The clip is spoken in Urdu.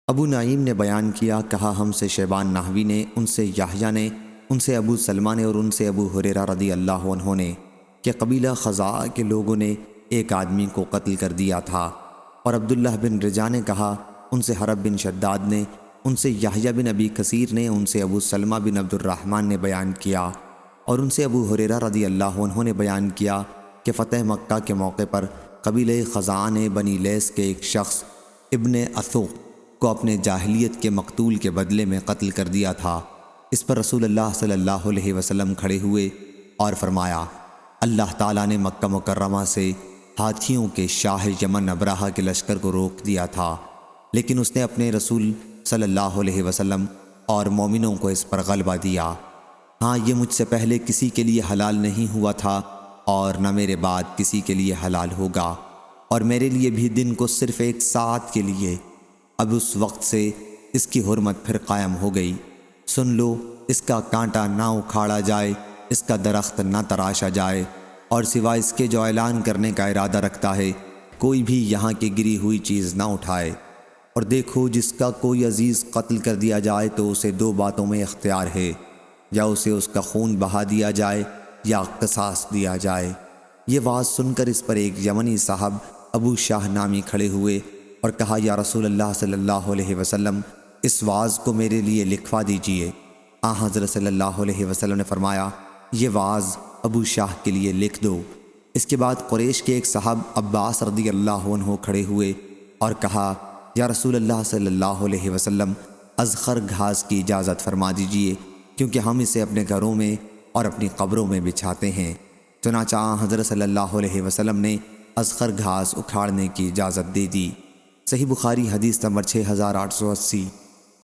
ابو نعیم نے بیان کیا، کہا ہم سے شیبان نحوی نے، ان سے یحییٰ نے، ان سے ابو سلمہ نے اور ان سے ابو ہریرہ رضی اللہ عنہ نے کہ قبیلہ خزاعہ کے لوگوں نے ایک آدمی کو قتل کر دیا تھا۔ اور عبداللہ بن رجا نے کہا، ان سے حرب بن شداد نے، ان سے یحییٰ بن ابی کثیر نے، ان سے ابو سلمہ بن عبد الرحمن نے بیان کیا اور ان سے ابو ہریرہ رضی اللہ عنہ نے بیان کیا کہ فتح مکہ کے موقع پر قبیلہ خزاعہ نے بنی لیث کے ایک شخص ابن اثوق کو اپنے جاہلیت کے مقتول کے بدلے میں قتل کر دیا تھا۔ اس پر رسول اللہ صلی اللہ علیہ وسلم کھڑے ہوئے اور فرمایا، اللہ تعالیٰ نے مکہ مکرمہ سے ہاتھیوں کے شاہ یمن ابرہہ کے لشکر کو روک دیا تھا، لیکن اس نے اپنے رسول صلی اللہ علیہ وسلم اور مومنوں کو اس پر غلبہ دیا۔ ہاں، یہ مجھ سے پہلے کسی کے لیے حلال نہیں ہوا تھا اور نہ میرے بعد کسی کے لیے حلال ہوگا، اور میرے لیے بھی دن کو صرف ایک ساعت کے لیے۔ اب اس وقت سے اس کی حرمت پھر قائم ہو گئی۔ سن لو، اس کا کانٹا نہ اکھاڑا جائے، اس کا درخت نہ تراشا جائے، اور سوائے اس کے جو اعلان کرنے کا ارادہ رکھتا ہے کوئی بھی یہاں کی گری ہوئی چیز نہ اٹھائے۔ اور دیکھو، جس کا کوئی عزیز قتل کر دیا جائے تو اسے دو باتوں میں اختیار ہے، یا اسے اس کا خون بہا دیا جائے یا قصاص دیا جائے۔ یہ بات سن کر اس پر ایک یمنی صاحب ابو شاہ نامی کھڑے ہوئے اور کہا، یا رسول اللہ صلی اللہ علیہ وسلم، اس واعظ کو میرے لیے لکھوا دیجئے۔ حضرت صلی اللہ علیہ وسلم نے فرمایا، یہ واعظ ابو شاہ کے لیے لکھ دو۔ اس کے بعد قریش کے ایک صاحب عباس رضی اللہ عنہ کھڑے ہوئے اور کہا، یا رسول اللہ صلی اللہ علیہ وسلم، اذخر گھاس کی اجازت فرما دیجئے، کیونکہ ہم اسے اپنے گھروں میں اور اپنی قبروں میں بچھاتے ہیں۔ چنانچہ حضرت صلی اللہ علیہ وسلم نے اذخر گھاس اکھاڑنے کی اجازت دے دی۔ صحیح بخاری حدیث نمبر 6880۔